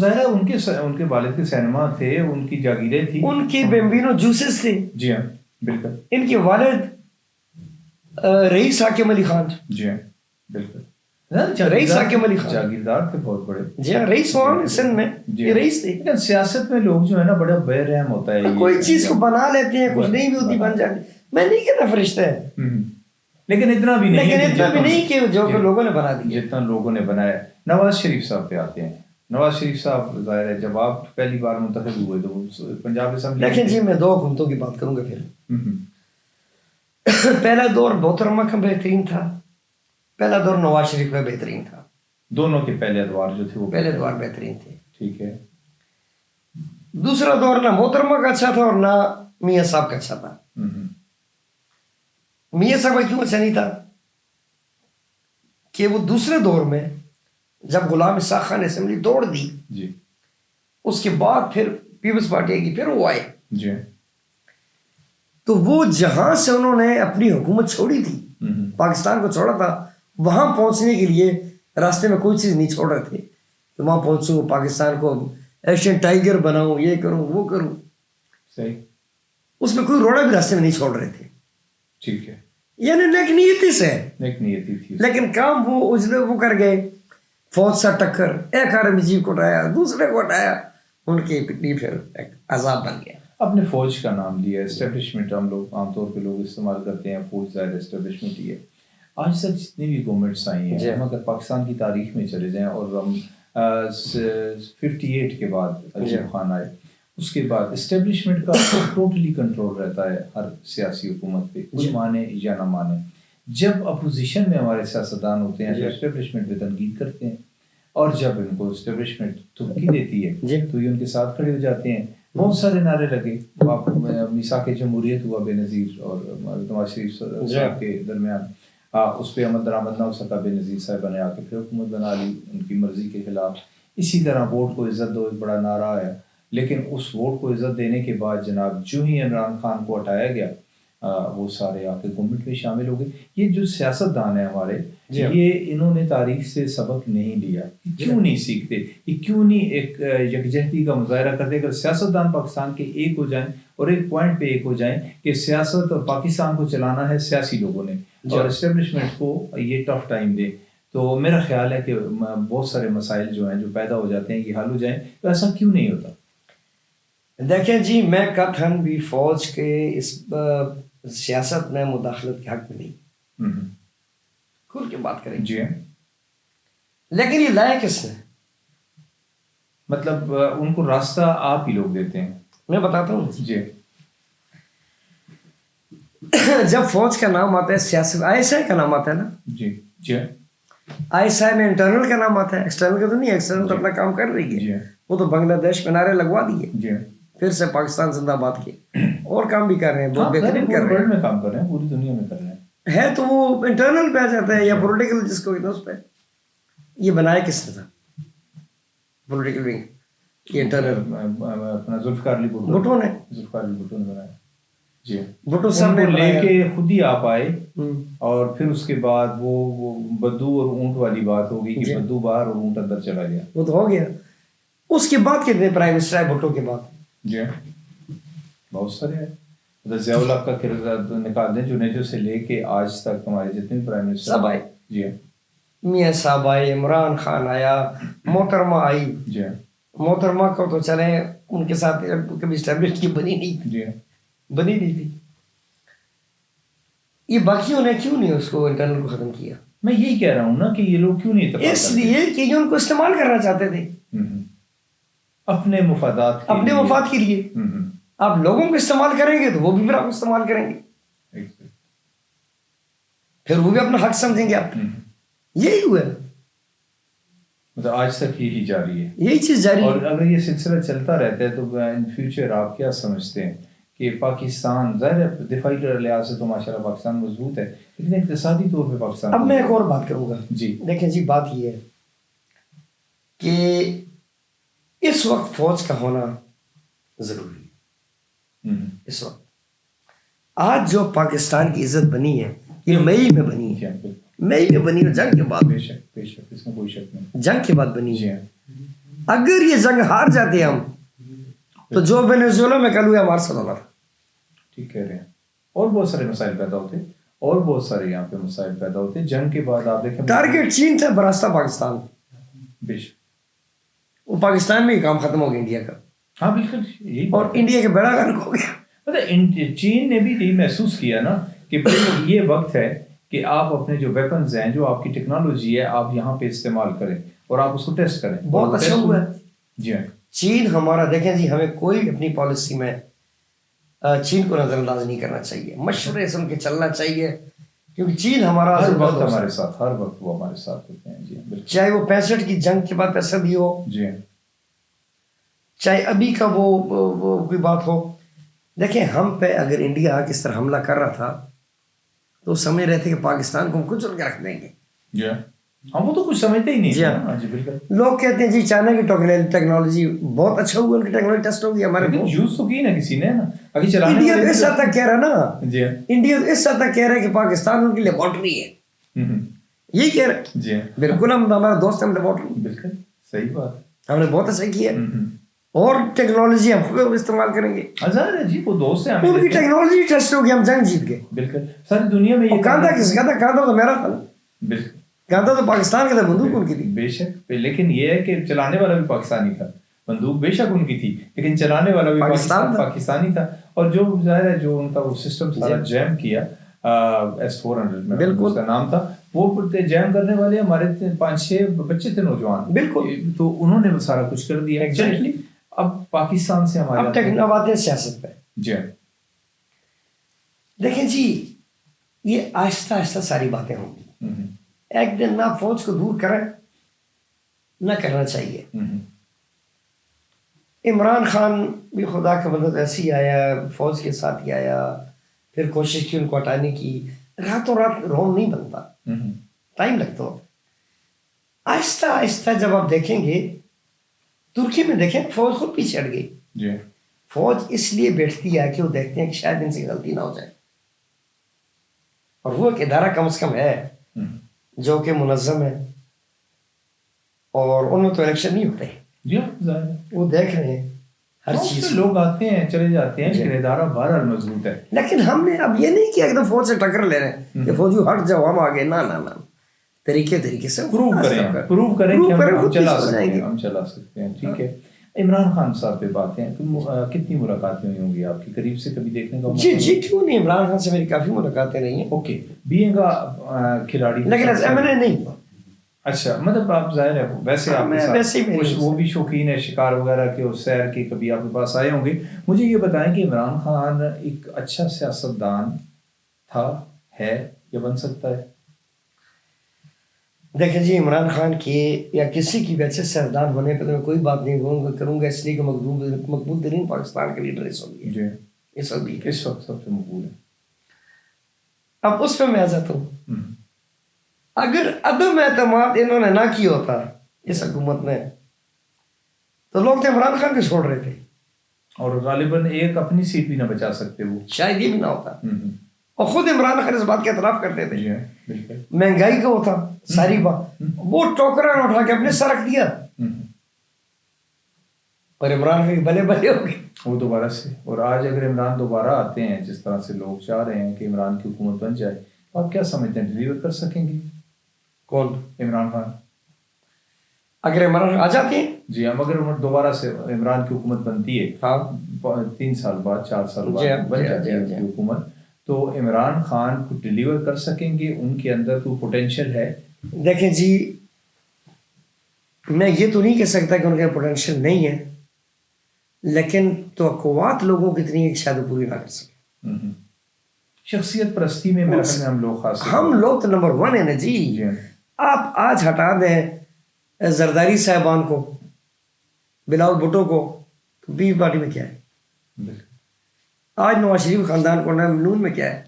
ظاہر ہے ان کے والد کے سینما تھے، ان کی جاگیریں تھیں، ان کے بیمبینو جوسز تھے. جی ہاں بالکل. ان کے والد رئیس حاکم علی خان. جی ہاں بالکل. رئیس حاکم علی خان جاگیردار تھے بہت بڑے. جی ہاں رئیس ہوا سندھ میں، یہ رئیس تھے. لیکن سیاست میں لوگ جو ہے نا بڑا بے رحم ہوتا ہے. کوئی چیز کو بنا لیتے ہیں، کچھ نہیں بھی ہوتی بن جاتی. میں نہیں کہتا فرشتہ ہے، لیکن اتنا بھی نہیں کہ جو لوگوں نے بنا دیا، جتنا لوگوں نے بنایا. نواز شریف صاحب پہ آتے ہیں. نواز شریف صاحب ظاہر ہے جب آپ پہلی بار منتخب ہوئے تو پنجاب اسمبلی. دیکھیں جی میں 2 حکومتوں کی بات کروں گا. پھر پہلا دور محترمہ کا بہترین تھا، پہلا دور نواز شریف کا بہترین تھا. دونوں کے پہلے ادوار جو تھے وہ پہلے ادوار بہترین تھے. ٹھیک ہے. دوسرا دور نہ محترمہ کا اچھا تھا اور نہ میاں صاحب کا اچھا تھا. میاں صاحب کا کیوں اچھا نہیں تھا کہ وہ دوسرے دور میں جب غلام اسحاق خان نے اسمبلی توڑ دی جی، اس کے بعد پھر پیپلز پارٹی کی پھر وہ آئے جی، تو وہ جہاں سے انہوں نے اپنی حکومت چھوڑی تھی، پاکستان کو چھوڑا تھا، وہاں پہنچنے کے لیے راستے میں کوئی چیز نہیں چھوڑ رہے تھے کہ وہاں پہنچوں، پاکستان کو ایشین ٹائیگر بناؤں، یہ کروں وہ کروں. صحیح. اس میں کوئی روڑا بھی راستے میں نہیں چھوڑ رہے تھے. ٹھیک ہے. یعنی نیک نیتی سے، نیک نیتی تھی، لیکن کام وہ اجلے وہ کر گئے. فوج سے ٹکر، ایک آرمی چیف کو ہٹایا، دوسرے کو ہٹایا، ان کی پٹی پھر ایک عذاب بن گیا. آپ نے فوج کا نام لیا. اسٹیبلشمنٹ ہم لوگ عام طور پہ لوگ استعمال کرتے ہیں، فوج ظاہر اسٹیبلشمنٹ ہی ہے. آج تک جتنی بھی گورنمنٹس آئی ہیں، ہم اگر پاکستان کی تاریخ میں چلے جائیں اور ہم 58 کے بعد ایوب خان آئے، اس کے بعد اسٹیبلشمنٹ کا ٹوٹلی کنٹرول رہتا ہے ہر سیاسی حکومت پہ، کوئی مانے یا نہ مانے. جب اپوزیشن میں ہمارے سیاستدان ہوتے ہیں تو اسٹیبلشمنٹ پہ تنقید کرتے ہیں، اور جب ان کو اسٹیبلشمنٹ دھمکی دیتی ہے تو یہ ان کے ساتھ کھڑے ہو جاتے ہیں. بہت سارے نعرے لگے، میثاق جمہوریت ہوا بے نظیر اور نواز شریف صاحب کے درمیان، اس پہ عمل درآمد نہ ہو سکا، بے نظیر صاحب نے آ کے پھر حکومت بنا لی ان کی مرضی کے خلاف. اسی طرح ووٹ کو عزت دو ایک بڑا نعرہ آیا، لیکن اس ووٹ کو عزت دینے کے بعد جناب جو ہی عمران خان کو ہٹایا گیا، وہ سارے آ کے گورنمنٹ میں شامل ہو گئے. یہ جو سیاست دان ہیں ہمارے، یہ انہوں نے تاریخ سے سبق نہیں لیا. کیوں نہیں سیکھتے؟ یہ کیوں نہیں ایک یکجہتی کا مظاہرہ کرتے؟ اگر سیاست دان پاکستان کے ایک ہو جائیں اور ایک پوائنٹ پہ ایک ہو جائیں کہ سیاست اور پاکستان کو چلانا ہے سیاسی لوگوں نے، اور اسٹیبلشمنٹ کو یہ ٹف ٹائم دے، تو میرا خیال ہے کہ بہت سارے مسائل جو ہیں جو پیدا ہو جاتے ہیں یہ حل ہو جائیں. تو ایسا کیوں نہیں ہوتا؟ دیکھیں جی، میں قطعاً بھی فوج کے اس سیاست میں مداخلت کے حق میں نہیں، کھل کے بات کریں. جی، لیکن یہ لائے کس نے؟ مطلب ان کو راستہ آپ ہی لوگ دیتے ہیں. میں بتاتا ہوں جی. جب فوج کا نام آتا ہے، سیاست آئی ایس آئی کا نام آتا ہے نا. جی جی. آئی ایس آئی میں انٹرنل کا نام آتا ہے، ایکسٹرنل کا تو نہیں. ایکسٹرنل تو اپنا کام کر رہی ہے، وہ تو بنگلہ دیش میں نعرے لگوا دیے، پھر سے پاکستان زندہ باد کے اور کام بھی کر رہے ہیں، بہت بہترین کر رہے ہیں، میں کام کر رہے ہیں، پوری دنیا میں کر رہے ہیں. ہے تو وہ انٹرنل پہ آ جاتا ہے یا پولیٹیکل جس کو کہتے ہیں اس پہ. یہ بنایا کس نے تھا پولیٹیکل ونگ؟ یہ انٹرنل اپنا ذوالفقار علی بھٹو نے بنایا. جی، بھٹو صاحب نے لے کے خود ہی آپ آئے، اور پھر اس کے بعد وہ بدو اور اونٹ والی بات ہو گئی کہ بدو باہر اور اونٹ اندر چلا گیا. وہ تو ہو گیا. اس کے بعد کتنے پرائم منسٹر آئے بھٹو کے بعد؟ جی بہت سارے ہیں. ضیاء الحق کا کردار نکال دیں، جنیجو سے لے کے آج تک ہمارے جتنے بھی پرائم منسٹر سب آئے. جی، میاں صاحب آئے، عمران خان آیا، محترمہ آئی. جی، محترمہ کو تو چلے ان کے ساتھ کبھی اسٹیبلش کی بنی نہیں، جی بنی نہیں تھی. یہ باقیوں نے کیوں نہیں اس کو انٹرنل کو ختم کیا؟ میں یہی کہہ رہا ہوں نا کہ یہ لوگ کیوں نہیں اتفاق اس لیے کہ یہ ان کو استعمال کرنا چاہتے تھے اپنے مفادات اپنے مفاد کے لیے. آپ لوگوں کو استعمال کریں گے تو وہ بھی پھر آپ کو استعمال کریں گے، پھر وہ بھی اپنا حق سمجھیں گے آپ. یہی ہوا ہے، مطلب آج تک یہی جاری ہے، یہی چیز جاری ہے. اور اگر یہ سلسلہ چلتا رہتا ہے تو ان فیوچر آپ کیا سمجھتے ہیں کہ پاکستان، ظاہر ہے دفاعی لحاظ سے تو ماشاءاللہ پاکستان مضبوط ہے، لیکن اقتصادی طور پہ پاکستان. اب میں ایک اور بات کروں گا. جی دیکھیں جی، بات یہ ہے کہ اس وقت فوج کا ہونا ضروری ہے. اس وقت آج جو پاکستان کی عزت بنی ہے یہ مئی میں بنی ہے، مئی میں بنی ہے، جنگ کے بعد. بے شک بے شک، اس میں کوئی شک نہیں، جنگ کے بعد بنی ہے. اگر یہ جنگ ہار جاتے ہم تو جو وینیزویلا میں کل ہوا ہمارے ساتھ ہونا تھا. ٹھیک کہہ رہے ہیں. اور بہت سارے مسائل پیدا ہوتے, اور بہت سارے یہاں پہ مسائل پیدا ہوتے. جنگ کے بعد آپ دیکھیں ٹارگیٹ چین تھا براستہ پاکستان, وہ پاکستان میں ہی کام ختم ہو گیا انڈیا کا. ہاں بالکل یہی, اور انڈیا کے بیڑا غرق ہو گیا. مطلب چین نے بھی یہی محسوس کیا نا کہ یہ وقت ہے کہ آپ اپنے جو ویپنز ہیں, جو آپ کی ٹیکنالوجی ہے, آپ یہاں پہ استعمال کریں اور آپ اس کو ٹیسٹ کریں. بہت اچھا ہوا ہے. جی ہاں, چین ہمارا دیکھیں جی, ہمیں کوئی اپنی پالیسی میں چین کو نظر انداز نہیں کرنا چاہیے, مشورے سن کے چلنا چاہیے, کیونکہ چین ہمارا ہر وقت ہمارے ساتھ, ہر وقت وہ ہمارے ساتھ ہوتے ہیں. جی بالکل, چاہے وہ 65 کی جنگ کے بعد پیسہ بھی ہو, جی چاہے ابھی کا وہ کوئی بات ہو. دیکھیں ہم پہ اگر انڈیا کس طرح حملہ کر رہا تھا تو سمجھ رہے تھے کہ پاکستان کو ہم کچل کے رکھ دیں گے. جی ہم وہ تو کچھ سمجھتے ہی نہیں. جی ہاں جی بالکل. لوگ کہتے ہیں جی چائنا کی ٹیکنالوجی بہت اچھا ہوا, ان کی ٹیکنالوجی ٹیسٹ ہوگی, ہمارے یوز تو کی نا کسی نے نا, ابھی چلانے انڈیا تو اس حد تک کہہ رہا نا, جی انڈیا تو اس حد تک کہہ رہا ہے کہ پاکستان ان کی لیبارٹری ہے, یہی کہہ رہے. جی بالکل, ہم ہمارا دوست ہم لیبارٹری, بالکل صحیح بات, ہم نے بہت اچھا کیا, اور ٹیکنالوجی ہم استعمال کریں گے. ظاہر ہے جی, وہ دوست ہیں, ان کی ٹیکنالوجی ٹیسٹ ہوگی, ہم جنگ جیت گئے. بالکل, ساری دنیا میں یہ کاندھا کس کا تھا؟ کاندھا تو میرا تھا. بالکل, کاندھا تو پاکستان کا تھا, بندوق ان کی تھی. بے شک, لیکن یہ ہے کہ چلانے والا بھی پاکستانی تھا. بندوق بے شک ان کی تھی, لیکن چلانے والا بھی پاکستانی تھا. اور جو ظاہر ہے جو ان کا وہ سسٹم سارا جیم کیا, S-400 میں اس کا نام تھا, وہ جیم کرنے والے ہمارے 5-6 بچے تھے نوجوان. بالکل, تو انہوں نے سارا کچھ کر دیا. ایگزیکٹلی. اب پاکستان سے ہمارے اب آتے ہیں سیاست پہ. جی دیکھیں جی, یہ آہستہ آہستہ ساری باتیں ہوں گی. ایک دن نہ فوج کو دور کریں, نہ کرنا چاہیے. عمران خان بھی خدا کا مدد ایسی آیا, فوج کے ساتھ ہی آیا, پھر کوشش کی ان کو ہٹانے کی. راتوں رات روم نہیں بنتا, ٹائم لگتا ہو. آہستہ آہستہ جب آپ دیکھیں گے, ترکی میں دیکھیں فوج خود پیچھے ہٹ گئی. فوج اس لیے بیٹھتی ہے کہ وہ دیکھتے ہیں کہ شاید ان سے غلطی نہ ہو جائے, اور وہ ایک ادارہ کم از کم ہے جو کہ منظم ہے, اور ان میں تو الیکشن نہیں ہوتے. وہ دیکھ رہے ہیں ہر چیز, لوگ آتے ہیں چلے جاتے ہیں, لیکن ادارہ بہرحال مضبوط ہے. لیکن ہم نے اب یہ نہیں کیا ایک دم فوج سے ٹکر لے رہے ہیں کہ فوجی ہٹ جاؤ ہم آگے, نہ طریقے سے پروو کریں کہ ہم چلا سکتے ہیں. ٹھیک ہے, عمران خان صاحب پہ باتیں, کتنی ملاقاتیں ہوئی ہوں گی آپ کی, قریب سے کبھی دیکھنے کا؟ جی کیوں نہیں, عمران خان سے میری کافی ملاقاتیں رہی ہیں. اوکے, بینگ کھلاڑی, لیکن ایم این اے نہیں. اچھا, مطلب آپ ظاہر ہے ویسے آپ وہ بھی شوقین ہے شکار وغیرہ کے, اور سیر کے کبھی آپ کے پاس آئے ہوں گے. مجھے یہ بتائیں کہ عمران خان ایک اچھا سیاستدان تھا, ہے, یا بن سکتا ہے؟ دیکھیں جی, عمران خان کے یا کسی کی ویسے سیاستدان ہونے پہ تو میں کوئی بات نہیں کروں گا, اس لیے کہ مقبول ترین پاکستان کے لیڈر اس وقت جی اس وقت سب سے مقبول ہے. اب اس پہ میں آ جاتا ہوں. اگر عدم اعتماد انہوں نے نہ کیا ہوتا اس حکومت میں تو لوگ تو عمران خان کو چھوڑ رہے تھے, اور غالباً ایک اپنی سیٹ بھی نہ بچا سکتے, وہ شاید یہ بھی نہ ہوتا. اور خود عمران خان اس بات کے اعتراف کرتے تھے. بالکل, مہنگائی کا وہ تھا ساری بات, وہ ٹوکرا اٹھا کے اپنے سر رکھ دیا, اور عمران خان بلے بلے ہو گئے وہ دوبارہ سے. اور آج اگر عمران دوبارہ آتے ہیں, جس طرح سے لوگ چاہ رہے ہیں کہ عمران کی حکومت بن جائے, آپ کیا سمجھتے ہیں ڈیلیور کر سکیں گے؟ کون؟ عمران خان. اگر عمران آ جاتے ہیں, جی ہم اگر دوبارہ سے عمران کی حکومت بنتی ہے, 3 سال بعد 4 سال بعد بن جاتی ہے حکومت, تو عمران خان کو ڈیلیور کر سکیں گے؟ ان کے اندر تو پوٹینشیل ہے. دیکھیں جی, میں یہ تو نہیں کہہ سکتا کہ ان کا پوٹینشیل نہیں ہے, لیکن توقعات لوگوں کی اتنی شاید پوری نہ کر سکے. شخصیت پرستی میں میرے خیال میں ہم لوگ خاص, ہم لوگ تو نمبر 1 ہیں نا جی. آپ آج ہٹا دیں زرداری صاحبان کو, بلاول بھٹو کو, تو پیپلز پارٹی میں کیا ہے؟ آج نواز شریف خاندان کو نون میں کیا ہے؟